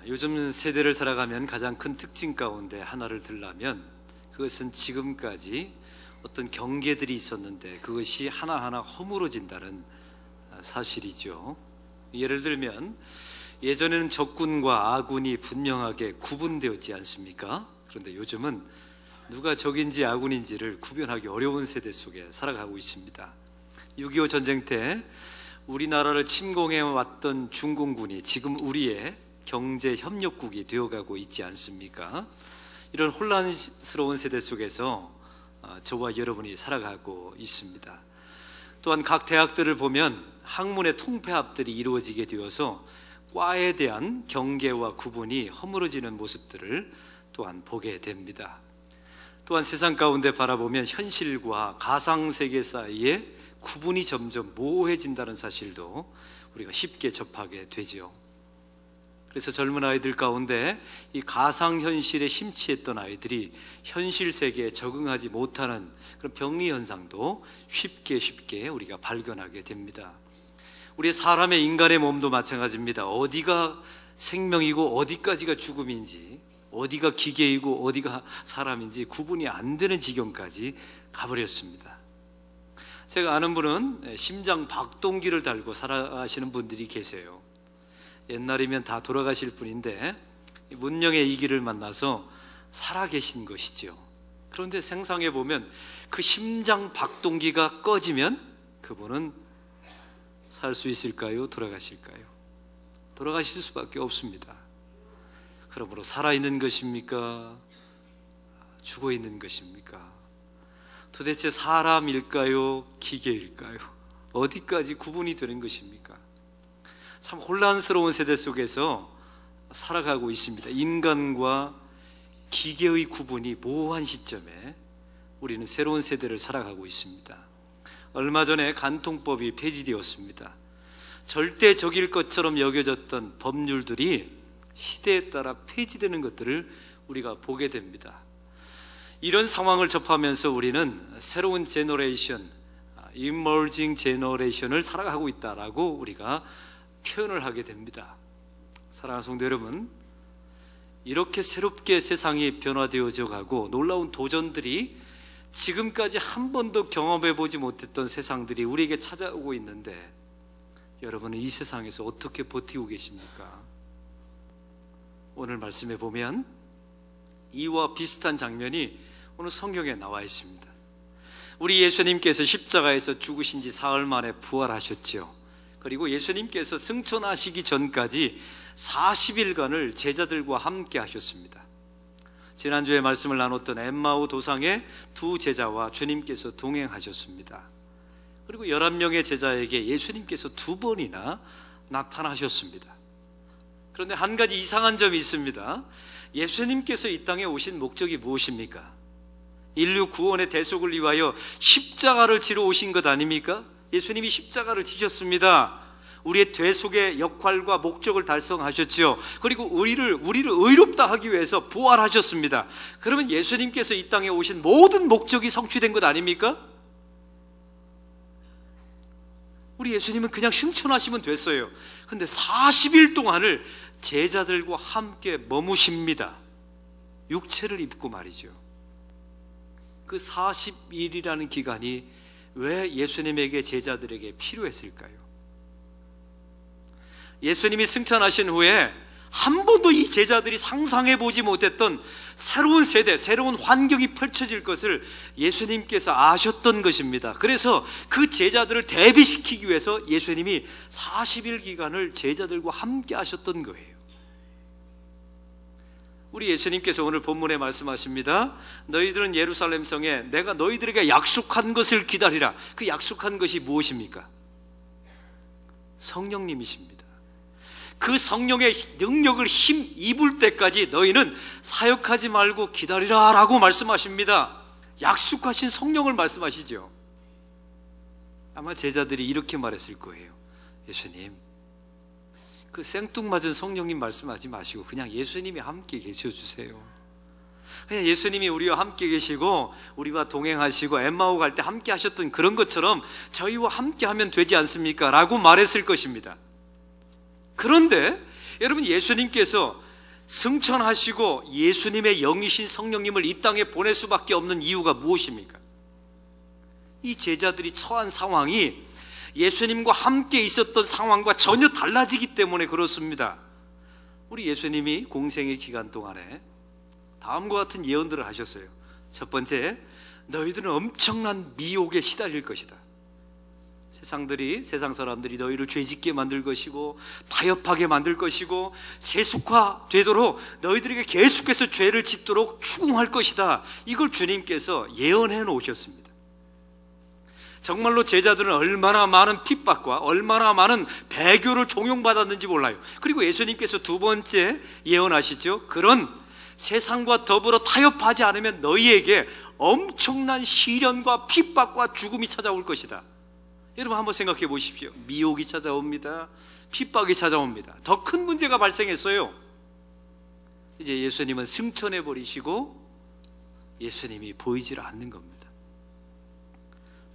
요즘 세대를 살아가면 가장 큰 특징 가운데 하나를 들라면 그것은 지금까지 어떤 경계들이 있었는데 그것이 하나하나 허물어진다는 사실이죠. 예를 들면 예전에는 적군과 아군이 분명하게 구분되었지 않습니까? 그런데 요즘은 누가 적인지 아군인지를 구별하기 어려운 세대 속에 살아가고 있습니다. 6.25 전쟁 때 우리나라를 침공해왔던 중공군이 지금 우리의 경제 협력국이 되어가고 있지 않습니까? 이런 혼란스러운 세대 속에서 저와 여러분이 살아가고 있습니다. 또한 각 대학들을 보면 학문의 통폐합들이 이루어지게 되어서 과에 대한 경계와 구분이 허물어지는 모습들을 또한 보게 됩니다. 또한 세상 가운데 바라보면 현실과 가상세계 사이에 구분이 점점 모호해진다는 사실도 우리가 쉽게 접하게 되죠. 그래서 젊은 아이들 가운데 이 가상현실에 심취했던 아이들이 현실 세계에 적응하지 못하는 그런 병리 현상도 쉽게 우리가 발견하게 됩니다. 우리 사람의 인간의 몸도 마찬가지입니다. 어디가 생명이고 어디까지가 죽음인지, 어디가 기계이고 어디가 사람인지 구분이 안 되는 지경까지 가버렸습니다. 제가 아는 분은 심장 박동기를 달고 살아가시는 분들이 계세요. 옛날이면 다 돌아가실 분인데 문명의 이 길을 만나서 살아계신 것이죠. 그런데 생상해 보면 그 심장 박동기가 꺼지면 그분은 살 수 있을까요? 돌아가실까요? 돌아가실 수밖에 없습니다. 그러므로 살아있는 것입니까? 죽어있는 것입니까? 도대체 사람일까요? 기계일까요? 어디까지 구분이 되는 것입니까? 참 혼란스러운 세대 속에서 살아가고 있습니다. 인간과 기계의 구분이 모호한 시점에 우리는 새로운 세대를 살아가고 있습니다. 얼마 전에 간통법이 폐지되었습니다. 절대적일 것처럼 여겨졌던 법률들이 시대에 따라 폐지되는 것들을 우리가 보게 됩니다. 이런 상황을 접하면서 우리는 새로운 제너레이션, 이머징 제너레이션을 살아가고 있다라고 우리가 표현을 하게 됩니다. 사랑하는 성도 여러분, 이렇게 새롭게 세상이 변화되어져 가고 놀라운 도전들이 지금까지 한 번도 경험해 보지 못했던 세상들이 우리에게 찾아오고 있는데 여러분은 이 세상에서 어떻게 버티고 계십니까? 오늘 말씀에 보면 이와 비슷한 장면이 오늘 성경에 나와 있습니다. 우리 예수님께서 십자가에서 죽으신 지 사흘 만에 부활하셨죠. 그리고 예수님께서 승천하시기 전까지 40일간을 제자들과 함께 하셨습니다. 지난주에 말씀을 나눴던 엠마오 도상의 두 제자와 주님께서 동행하셨습니다. 그리고 11명의 제자에게 예수님께서 2번이나 나타나셨습니다. 그런데 한 가지 이상한 점이 있습니다. 예수님께서 이 땅에 오신 목적이 무엇입니까? 인류 구원의 대속을 위하여 십자가를 지러 오신 것 아닙니까? 예수님이 십자가를 지셨습니다. 우리의 대속의 역할과 목적을 달성하셨죠. 그리고 우리를 의롭다 하기 위해서 부활하셨습니다. 그러면 예수님께서 이 땅에 오신 모든 목적이 성취된 것 아닙니까? 우리 예수님은 그냥 승천하시면 됐어요. 그런데 40일 동안을 제자들과 함께 머무십니다. 육체를 입고 말이죠. 그 40일이라는 기간이 왜 예수님에게 제자들에게 필요했을까요? 예수님이 승천하신 후에 한 번도 이 제자들이 상상해 보지 못했던 새로운 세대, 새로운 환경이 펼쳐질 것을 예수님께서 아셨던 것입니다. 그래서 그 제자들을 대비시키기 위해서 예수님이 40일 기간을 제자들과 함께 하셨던 거예요. 우리 예수님께서 오늘 본문에 말씀하십니다. 너희들은 예루살렘 성에 내가 너희들에게 약속한 것을 기다리라. 그 약속한 것이 무엇입니까? 성령님이십니다. 그 성령의 능력을 힘입을 때까지 너희는 사역하지 말고 기다리라 라고 말씀하십니다. 약속하신 성령을 말씀하시죠. 아마 제자들이 이렇게 말했을 거예요. 예수님, 그 생뚱맞은 성령님 말씀하지 마시고 그냥 예수님이 함께 계셔 주세요. 그냥 예수님이 우리와 함께 계시고 우리와 동행하시고 엠마오 갈 때 함께 하셨던 그런 것처럼 저희와 함께 하면 되지 않습니까? 라고 말했을 것입니다. 그런데 여러분, 예수님께서 승천하시고 예수님의 영이신 성령님을 이 땅에 보낼 수밖에 없는 이유가 무엇입니까? 이 제자들이 처한 상황이 예수님과 함께 있었던 상황과 전혀 달라지기 때문에 그렇습니다. 우리 예수님이 공생의 기간 동안에 다음과 같은 예언들을 하셨어요. 첫 번째, 너희들은 엄청난 미혹에 시달릴 것이다. 세상 사람들이 너희를 죄짓게 만들 것이고 타협하게 만들 것이고 세속화되도록 너희들에게 계속해서 죄를 짓도록 추궁할 것이다. 이걸 주님께서 예언해 놓으셨습니다. 정말로 제자들은 얼마나 많은 핍박과 얼마나 많은 배교를 종용받았는지 몰라요. 그리고 예수님께서 두 번째 예언하시죠. 그런 세상과 더불어 타협하지 않으면 너희에게 엄청난 시련과 핍박과 죽음이 찾아올 것이다. 여러분 한번 생각해 보십시오. 미혹이 찾아옵니다. 핍박이 찾아옵니다. 더 큰 문제가 발생했어요. 이제 예수님은 승천해 버리시고 예수님이 보이질 않는 겁니다.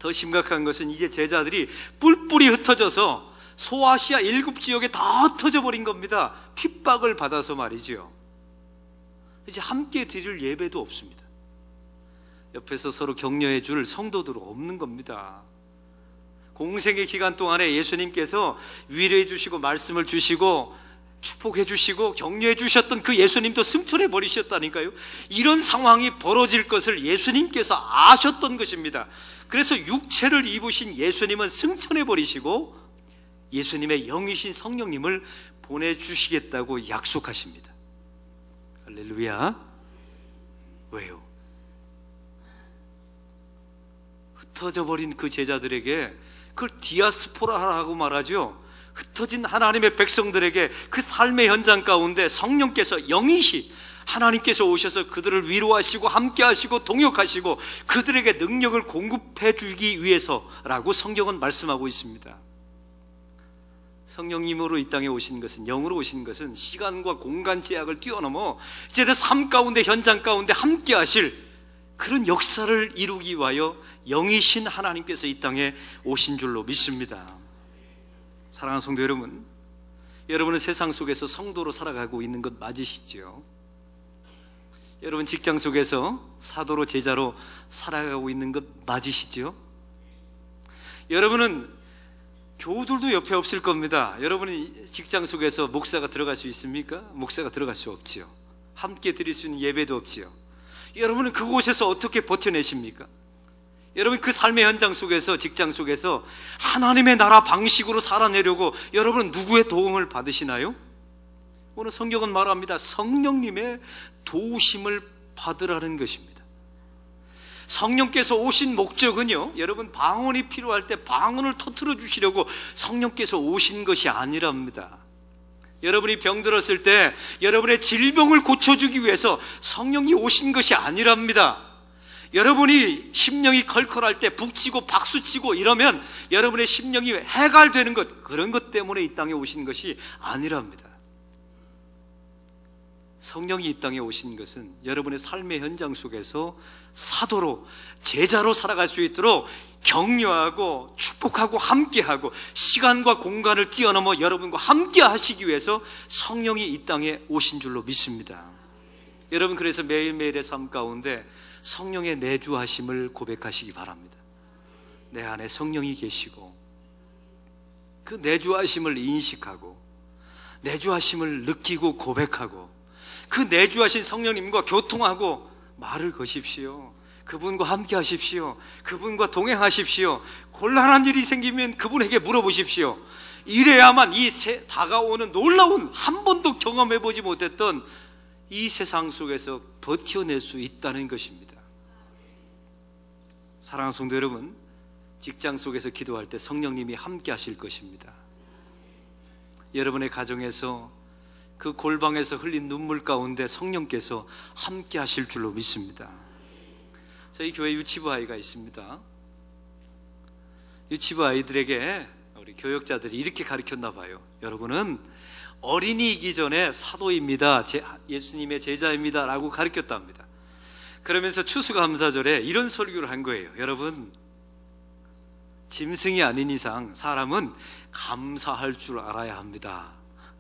더 심각한 것은 이제 제자들이 뿔뿔이 흩어져서 소아시아 7지역에 다 흩어져 버린 겁니다. 핍박을 받아서 말이죠. 이제 함께 드릴 예배도 없습니다. 옆에서 서로 격려해 줄 성도들 없는 겁니다. 공생의 기간 동안에 예수님께서 위로해 주시고 말씀을 주시고 축복해 주시고 격려해 주셨던 그 예수님도 승천해 버리셨다니까요. 이런 상황이 벌어질 것을 예수님께서 아셨던 것입니다. 그래서 육체를 입으신 예수님은 승천해 버리시고 예수님의 영이신 성령님을 보내주시겠다고 약속하십니다. 할렐루야. 왜요? 흩어져 버린 그 제자들에게 그걸 디아스포라라고 말하죠. 흩어진 하나님의 백성들에게 그 삶의 현장 가운데 성령께서 영이시 하나님께서 오셔서 그들을 위로하시고 함께하시고 동역하시고 그들에게 능력을 공급해 주기 위해서라고 성경은 말씀하고 있습니다. 성령님으로 이 땅에 오신 것은, 영으로 오신 것은 시간과 공간 제약을 뛰어넘어 이제는 삶 가운데, 현장 가운데 함께 하실 그런 역사를 이루기 위하여 영이신 하나님께서 이 땅에 오신 줄로 믿습니다. 사랑하는 성도 여러분, 여러분은 세상 속에서 성도로 살아가고 있는 것 맞으시죠? 여러분 직장 속에서 사도로 제자로 살아가고 있는 것 맞으시죠? 여러분은 교우들도 옆에 없을 겁니다. 여러분이 직장 속에서 목사가 들어갈 수 있습니까? 목사가 들어갈 수 없지요. 함께 드릴 수 있는 예배도 없지요. 여러분은 그곳에서 어떻게 버텨내십니까? 여러분 그 삶의 현장 속에서, 직장 속에서 하나님의 나라 방식으로 살아내려고 여러분은 누구의 도움을 받으시나요? 오늘 성경은 말합니다. 성령님의 도우심을 받으라는 것입니다. 성령께서 오신 목적은요, 여러분 방언이 필요할 때 방언을 터뜨려 주시려고 성령께서 오신 것이 아니랍니다. 여러분이 병들었을 때 여러분의 질병을 고쳐주기 위해서 성령이 오신 것이 아니랍니다. 여러분이 심령이 컬컬할 때 북치고 박수치고 이러면 여러분의 심령이 해갈되는 것, 그런 것 때문에 이 땅에 오신 것이 아니랍니다. 성령이 이 땅에 오신 것은 여러분의 삶의 현장 속에서 사도로, 제자로 살아갈 수 있도록 격려하고 축복하고 함께하고 시간과 공간을 뛰어넘어 여러분과 함께 하시기 위해서 성령이 이 땅에 오신 줄로 믿습니다. 여러분 그래서 매일매일의 삶 가운데 성령의 내주하심을 고백하시기 바랍니다. 내 안에 성령이 계시고 그 내주하심을 인식하고 내주하심을 느끼고 고백하고 그 내주하신 성령님과 교통하고 말을 거십시오. 그분과 함께 하십시오. 그분과 동행하십시오. 곤란한 일이 생기면 그분에게 물어보십시오. 이래야만 이 다가오는 놀라운, 한 번도 경험해보지 못했던 이 세상 속에서 버텨낼 수 있다는 것입니다. 사랑하는 성도 여러분, 직장 속에서 기도할 때 성령님이 함께 하실 것입니다. 여러분의 가정에서 그 골방에서 흘린 눈물 가운데 성령께서 함께 하실 줄로 믿습니다. 저희 교회 유치부 아이가 있습니다. 유치부 아이들에게 우리 교역자들이 이렇게 가르쳤나 봐요. 여러분은 어린이이기 전에 사도입니다, 예수님의 제자입니다 라고 가르쳤답니다. 그러면서 추수감사절에 이런 설교를 한 거예요. 여러분, 짐승이 아닌 이상 사람은 감사할 줄 알아야 합니다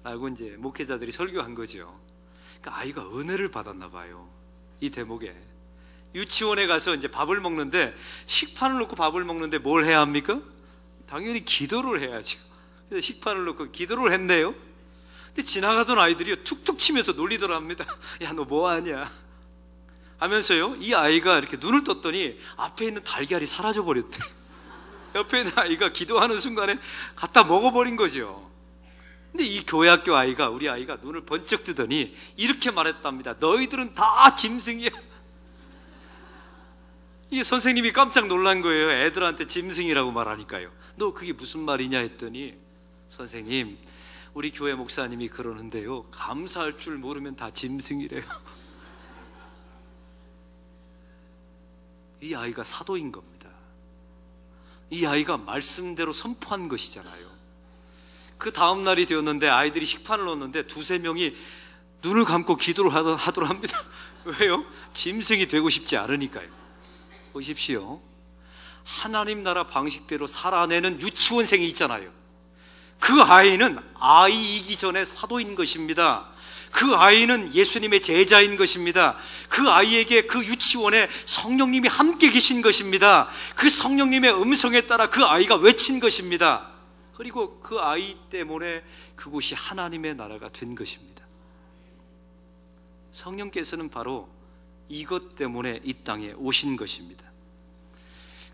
라고 이제 목회자들이 설교한 거죠. 그러니까 아이가 은혜를 받았나 봐요. 이 대목에 유치원에 가서 이제 밥을 먹는데, 식판을 놓고 밥을 먹는데 뭘 해야 합니까? 당연히 기도를 해야죠. 그래서 식판을 놓고 기도를 했네요. 근데 지나가던 아이들이 툭툭 치면서 놀리더랍니다. 야, 너 뭐하냐 하면서요, 이 아이가 이렇게 눈을 떴더니 앞에 있는 달걀이 사라져 버렸대. 옆에 있는 아이가 기도하는 순간에 갖다 먹어버린 거죠. 근데 이 교회학교 아이가, 우리 아이가 눈을 번쩍 뜨더니 이렇게 말했답니다. 너희들은 다 짐승이야. 이게 선생님이 깜짝 놀란 거예요. 애들한테 짐승이라고 말하니까요. 너 그게 무슨 말이냐 했더니, 선생님, 우리 교회 목사님이 그러는데요, 감사할 줄 모르면 다 짐승이래요. 이 아이가 사도인 겁니다. 이 아이가 말씀대로 선포한 것이잖아요. 그 다음 날이 되었는데 아이들이 식판을 넣었는데 두세 명이 눈을 감고 기도를 하더랍니다. 왜요? 짐승이 되고 싶지 않으니까요. 보십시오, 하나님 나라 방식대로 살아내는 유치원생이 있잖아요. 그 아이는 아이이기 전에 사도인 것입니다. 그 아이는 예수님의 제자인 것입니다. 그 아이에게 그 유치원에 성령님이 함께 계신 것입니다. 그 성령님의 음성에 따라 그 아이가 외친 것입니다. 그리고 그 아이 때문에 그곳이 하나님의 나라가 된 것입니다. 성령께서는 바로 이것 때문에 이 땅에 오신 것입니다.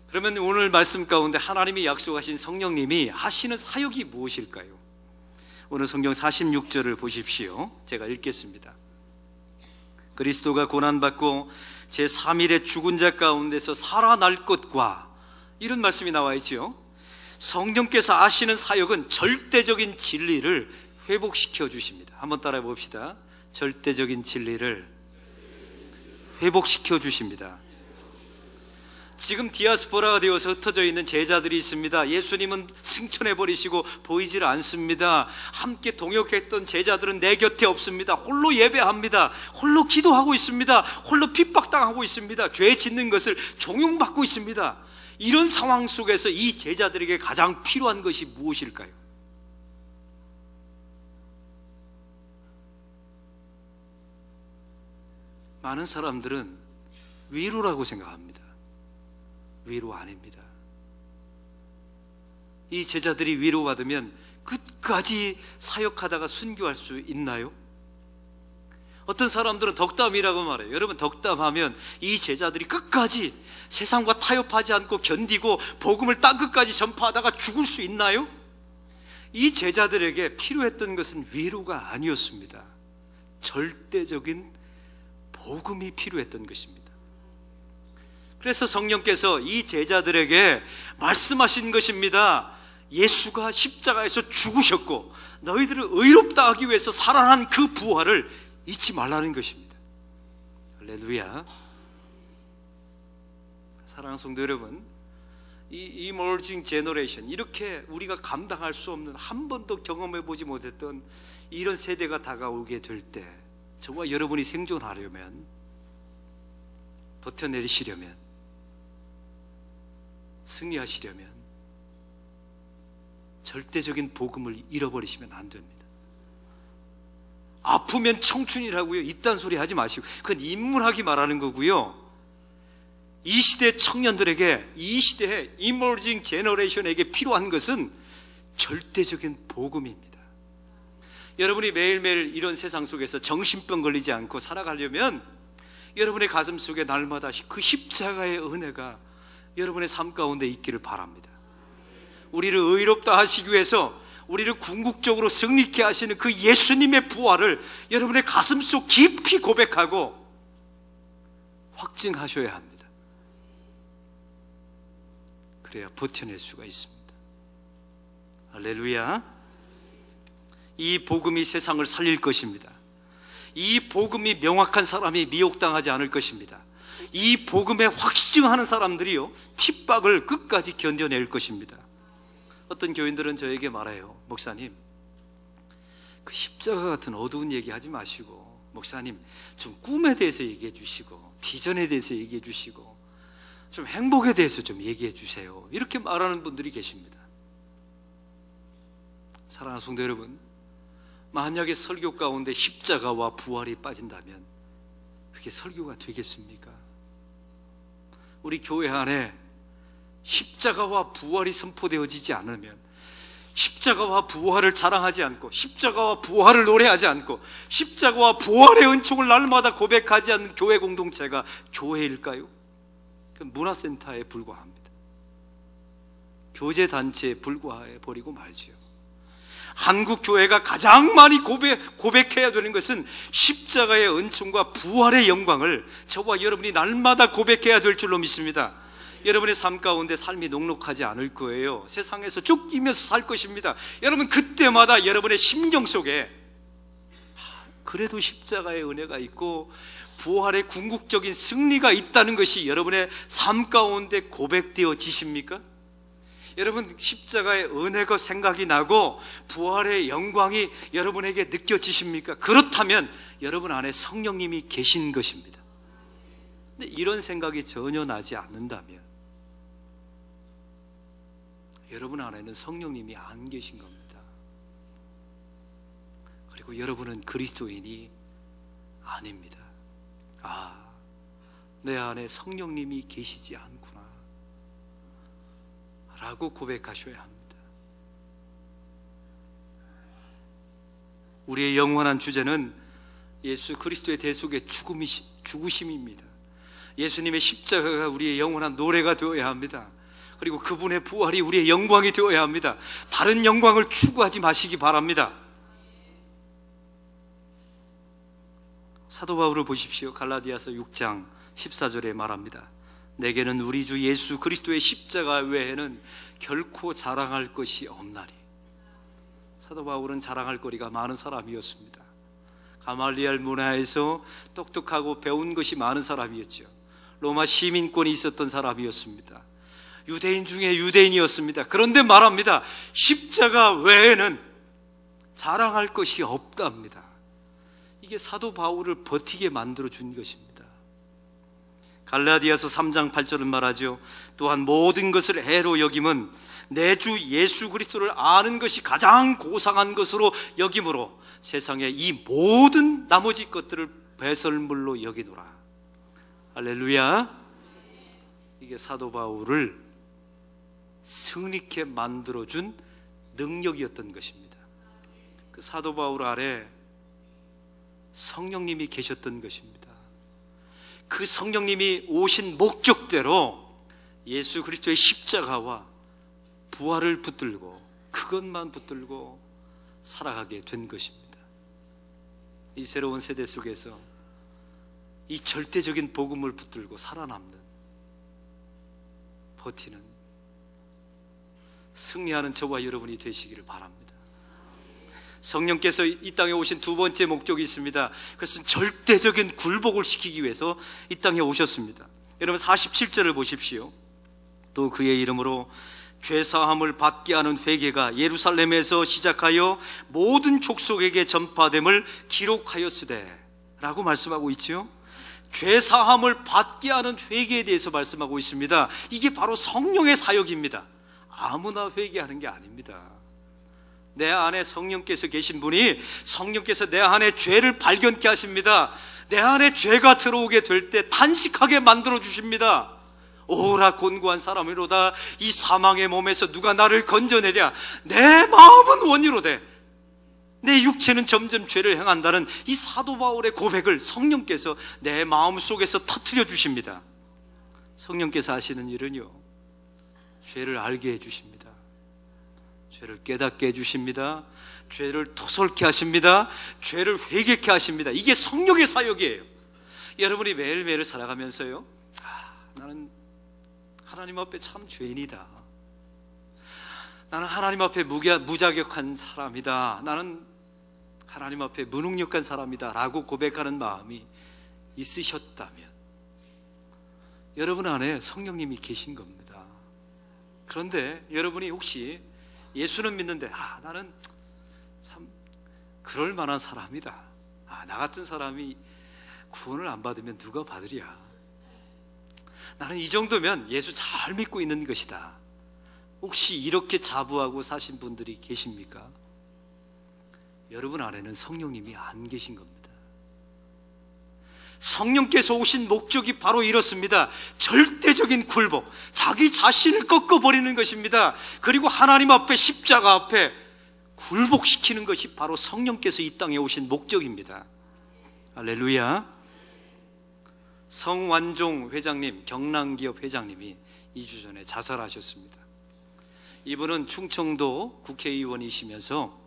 그러면 오늘 말씀 가운데 하나님이 약속하신 성령님이 하시는 사역이 무엇일까요? 오늘 성경 46절을 보십시오. 제가 읽겠습니다. 그리스도가 고난받고 제3일에 죽은 자 가운데서 살아날 것과, 이런 말씀이 나와 있죠. 성령께서 하시는 사역은 절대적인 진리를 회복시켜 주십니다. 한번 따라해 봅시다. 절대적인 진리를 회복시켜 주십니다. 지금 디아스포라가 되어서 흩어져 있는 제자들이 있습니다. 예수님은 승천해버리시고 보이질 않습니다. 함께 동역했던 제자들은 내 곁에 없습니다. 홀로 예배합니다. 홀로 기도하고 있습니다. 홀로 핍박당하고 있습니다. 죄 짓는 것을 종용받고 있습니다. 이런 상황 속에서 이 제자들에게 가장 필요한 것이 무엇일까요? 많은 사람들은 위로라고 생각합니다. 위로 아닙니다. 이 제자들이 위로받으면 끝까지 사역하다가 순교할 수 있나요? 어떤 사람들은 덕담이라고 말해요. 여러분, 덕담하면 이 제자들이 끝까지 세상과 타협하지 않고 견디고 복음을 땅끝까지 전파하다가 죽을 수 있나요? 이 제자들에게 필요했던 것은 위로가 아니었습니다. 절대적인 복음이 필요했던 것입니다. 그래서 성령께서 이 제자들에게 말씀하신 것입니다. 예수가 십자가에서 죽으셨고 너희들을 의롭다 하기 위해서 살아난 그 부활을 잊지 말라는 것입니다. 할렐루야. 사랑하는 성도 여러분, 이 emerging generation, 이렇게 우리가 감당할 수 없는, 한 번도 경험해 보지 못했던 이런 세대가 다가오게 될 때, 저와 여러분이 생존하려면, 버텨내리시려면, 승리하시려면 절대적인 복음을 잃어버리시면 안 됩니다. 아프면 청춘이라고요, 이딴 소리 하지 마시고, 그건 인문학이 말하는 거고요. 이 시대 청년들에게, 이 시대의 이머징 제너레이션에게 필요한 것은 절대적인 복음입니다. 여러분이 매일매일 이런 세상 속에서 정신병 걸리지 않고 살아가려면 여러분의 가슴 속에 날마다 그 십자가의 은혜가 여러분의 삶 가운데 있기를 바랍니다. 우리를 의롭다 하시기 위해서 우리를 궁극적으로 승리케 하시는 그 예수님의 부활을 여러분의 가슴 속 깊이 고백하고 확증하셔야 합니다. 그래야 버텨낼 수가 있습니다. 할렐루야. 이 복음이 세상을 살릴 것입니다. 이 복음이 명확한 사람이 미혹당하지 않을 것입니다. 이 복음에 확증하는 사람들이요, 핍박을 끝까지 견뎌낼 것입니다. 어떤 교인들은 저에게 말해요. 목사님, 그 십자가 같은 어두운 얘기 하지 마시고, 목사님 좀 꿈에 대해서 얘기해 주시고, 비전에 대해서 얘기해 주시고, 좀 행복에 대해서 좀 얘기해 주세요, 이렇게 말하는 분들이 계십니다. 사랑하는 성도 여러분, 만약에 설교 가운데 십자가와 부활이 빠진다면 그게 설교가 되겠습니까? 우리 교회 안에 십자가와 부활이 선포되어지지 않으면, 십자가와 부활을 자랑하지 않고, 십자가와 부활을 노래하지 않고, 십자가와 부활의 은총을 날마다 고백하지 않는 교회 공동체가 교회일까요? 문화센터에 불과합니다. 교제단체에 불과해 버리고 말지요. 한국 교회가 가장 많이 고백해야 되는 것은 십자가의 은총과 부활의 영광을 저와 여러분이 날마다 고백해야 될 줄로 믿습니다. 여러분의 삶 가운데 삶이 녹록하지 않을 거예요. 세상에서 쫓기면서 살 것입니다. 여러분, 그때마다 여러분의 심령 속에 그래도 십자가의 은혜가 있고 부활의 궁극적인 승리가 있다는 것이 여러분의 삶 가운데 고백되어지십니까? 여러분, 십자가의 은혜가 생각이 나고 부활의 영광이 여러분에게 느껴지십니까? 그렇다면 여러분 안에 성령님이 계신 것입니다. 근데 이런 생각이 전혀 나지 않는다면 여러분 안에는 성령님이 안 계신 겁니다. 그리고 여러분은 그리스도인이 아닙니다. 내 안에 성령님이 계시지 않구나 라고 고백하셔야 합니다. 우리의 영원한 주제는 예수 그리스도의 대속의 죽으심입니다. 예수님의 십자가가 우리의 영원한 노래가 되어야 합니다. 그리고 그분의 부활이 우리의 영광이 되어야 합니다. 다른 영광을 추구하지 마시기 바랍니다. 사도 바울을 보십시오. 갈라디아서 6장 14절에 말합니다. 내게는 우리 주 예수 그리스도의 십자가 외에는 결코 자랑할 것이 없나니. 사도 바울은 자랑할 거리가 많은 사람이었습니다. 가말리엘 문화에서 똑똑하고 배운 것이 많은 사람이었죠. 로마 시민권이 있었던 사람이었습니다. 유대인 중에 유대인이었습니다. 그런데 말합니다. 십자가 외에는 자랑할 것이 없답니다. 이게 사도 바울을 버티게 만들어준 것입니다. 갈라디아서 3장 8절은 말하죠. 또한 모든 것을 해로 여김은 내 주 예수 그리스도를 아는 것이 가장 고상한 것으로 여김으로 세상의 이 모든 나머지 것들을 배설물로 여기노라. 할렐루야. 이게 사도 바울을 승리케 만들어준 능력이었던 것입니다. 그 사도 바울 아래 성령님이 계셨던 것입니다. 그 성령님이 오신 목적대로 예수 그리스도의 십자가와 부활을 붙들고 그것만 붙들고 살아가게 된 것입니다. 이 새로운 세대 속에서 이 절대적인 복음을 붙들고 살아남는, 버티는, 승리하는 저와 여러분이 되시기를 바랍니다. 성령께서 이 땅에 오신 두 번째 목적이 있습니다. 그것은 절대적인 굴복을 시키기 위해서 이 땅에 오셨습니다. 여러분 47절을 보십시오. 또 그의 이름으로 죄사함을 받게 하는 회개가 예루살렘에서 시작하여 모든 족속에게 전파됨을 기록하였으되 라고 말씀하고 있죠. 죄사함을 받게 하는 회개에 대해서 말씀하고 있습니다. 이게 바로 성령의 사역입니다. 아무나 회개하는 게 아닙니다. 내 안에 성령께서 계신 분이, 성령께서 내 안에 죄를 발견케 하십니다. 내 안에 죄가 들어오게 될 때 탄식하게 만들어 주십니다. 오라 곤고한 사람이로다. 이 사망의 몸에서 누가 나를 건져내랴. 내 마음은 원이로되 내 육체는 점점 죄를 행한다는 이 사도 바울의 고백을 성령께서 내 마음 속에서 터뜨려 주십니다. 성령께서 하시는 일은요, 죄를 알게 해주십니다. 죄를 깨닫게 해주십니다. 죄를 토설케 하십니다. 죄를 회개케 하십니다. 이게 성령의 사역이에요. 여러분이 매일매일 살아가면서요, 나는 하나님 앞에 참 죄인이다. 나는 하나님 앞에 무자격한 사람이다. 나는 하나님 앞에 무능력한 사람이다 라고 고백하는 마음이 있으셨다면 여러분 안에 성령님이 계신 겁니다. 그런데 여러분이 혹시 예수는 믿는데 나는 참 그럴 만한 사람이다. 나 같은 사람이 구원을 안 받으면 누가 받으랴. 나는 이 정도면 예수 잘 믿고 있는 것이다. 혹시 이렇게 자부하고 사신 분들이 계십니까? 여러분 안에는 성령님이 안 계신 겁니다. 성령께서 오신 목적이 바로 이렇습니다. 절대적인 굴복, 자기 자신을 꺾어버리는 것입니다. 그리고 하나님 앞에, 십자가 앞에 굴복시키는 것이 바로 성령께서 이 땅에 오신 목적입니다. 할렐루야. 성완종 회장님, 경남기업 회장님이 2주 전에 자살하셨습니다. 이분은 충청도 국회의원이시면서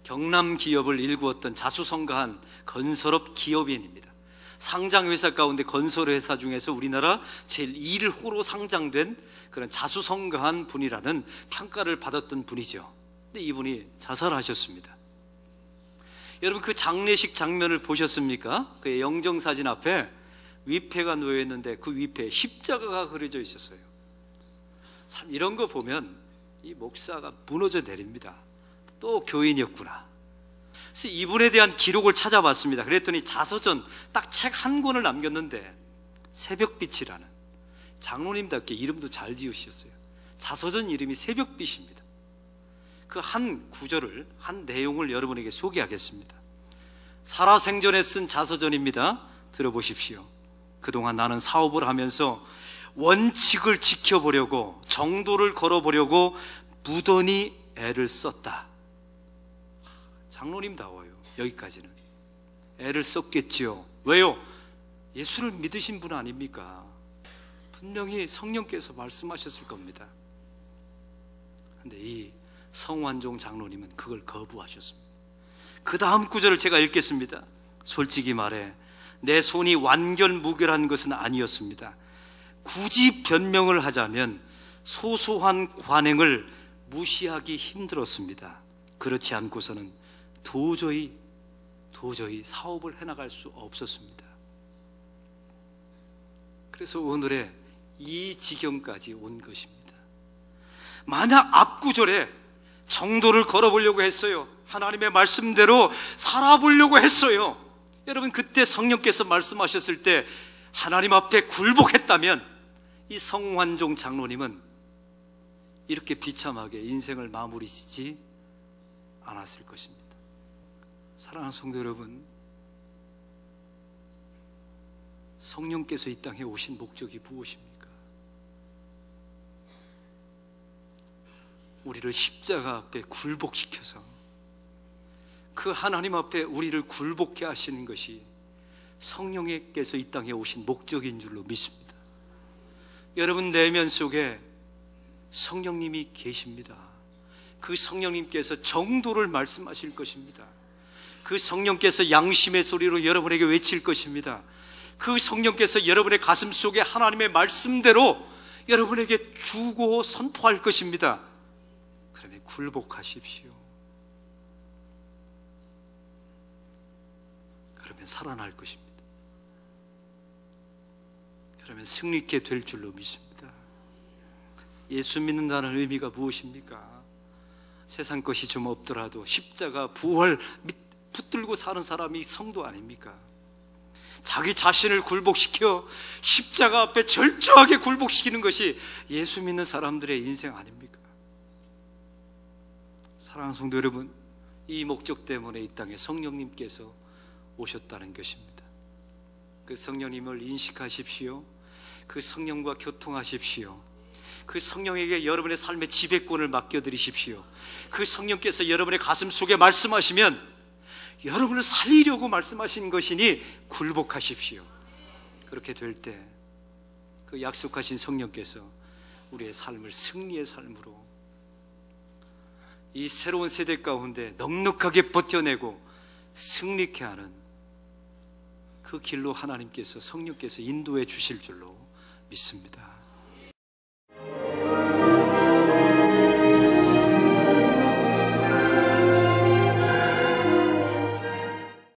경남기업을 일구었던 자수성가한 건설업 기업인입니다. 상장회사 가운데 건설회사 중에서 우리나라 제일 1호로 상장된 그런 자수성가한 분이라는 평가를 받았던 분이죠. 근데 이분이 자살하셨습니다. 여러분, 그 장례식 장면을 보셨습니까? 그 영정사진 앞에 위패가 놓여 있는데 그 위패에 십자가가 그려져 있었어요. 참 이런 거 보면 이 목사가 무너져 내립니다. 또 교인이었구나. 그래서 이분에 대한 기록을 찾아봤습니다. 그랬더니 자서전 딱 책 한 권을 남겼는데, 새벽빛이라는, 장로님답게 이름도 잘 지으셨어요. 자서전 이름이 새벽빛입니다. 그 한 구절을, 한 내용을 여러분에게 소개하겠습니다. 살아생전에 쓴 자서전입니다. 들어보십시오. 그동안 나는 사업을 하면서 원칙을 지켜보려고, 정도를 걸어보려고 무던히 애를 썼다. 장로님다워요. 여기까지는 애를 썼겠지요. 왜요? 예수를 믿으신 분 아닙니까? 분명히 성령께서 말씀하셨을 겁니다. 그런데 이 성완종 장로님은 그걸 거부하셨습니다. 그 다음 구절을 제가 읽겠습니다. 솔직히 말해 내 손이 완결무결한 것은 아니었습니다. 굳이 변명을 하자면 소소한 관행을 무시하기 힘들었습니다. 그렇지 않고서는 도저히 사업을 해나갈 수 없었습니다. 그래서 오늘의 이 지경까지 온 것입니다. 만약 앞구절에 정도를 걸어보려고 했어요. 하나님의 말씀대로 살아보려고 했어요. 여러분, 그때 성령께서 말씀하셨을 때 하나님 앞에 굴복했다면 이 성완종 장로님은 이렇게 비참하게 인생을 마무리 짓지 않았을 것입니다. 사랑하는 성도 여러분, 성령께서 이 땅에 오신 목적이 무엇입니까? 우리를 십자가 앞에 굴복시켜서 그 하나님 앞에 우리를 굴복케 하시는 것이 성령께서 이 땅에 오신 목적인 줄로 믿습니다. 여러분 내면 속에 성령님이 계십니다. 그 성령님께서 정도를 말씀하실 것입니다. 그 성령께서 양심의 소리로 여러분에게 외칠 것입니다. 그 성령께서 여러분의 가슴 속에 하나님의 말씀대로 여러분에게 주고 선포할 것입니다. 그러면 굴복하십시오. 그러면 살아날 것입니다. 그러면 승리케 될 줄로 믿습니다. 예수 믿는다는 의미가 무엇입니까? 세상 것이 좀 없더라도 십자가 부활 붙들고 사는 사람이 성도 아닙니까? 자기 자신을 굴복시켜 십자가 앞에 절저하게 굴복시키는 것이 예수 믿는 사람들의 인생 아닙니까? 사랑하는 성도 여러분, 이 목적 때문에 이 땅에 성령님께서 오셨다는 것입니다. 그 성령님을 인식하십시오. 그 성령과 교통하십시오. 그 성령에게 여러분의 삶의 지배권을 맡겨드리십시오. 그 성령께서 여러분의 가슴 속에 말씀하시면 여러분을 살리려고 말씀하신 것이니 굴복하십시오. 그렇게 될 때 그 약속하신 성령께서 우리의 삶을 승리의 삶으로 이 새로운 세대 가운데 넉넉하게 버텨내고 승리케 하는 그 길로 하나님께서 성령께서 인도해 주실 줄로 믿습니다.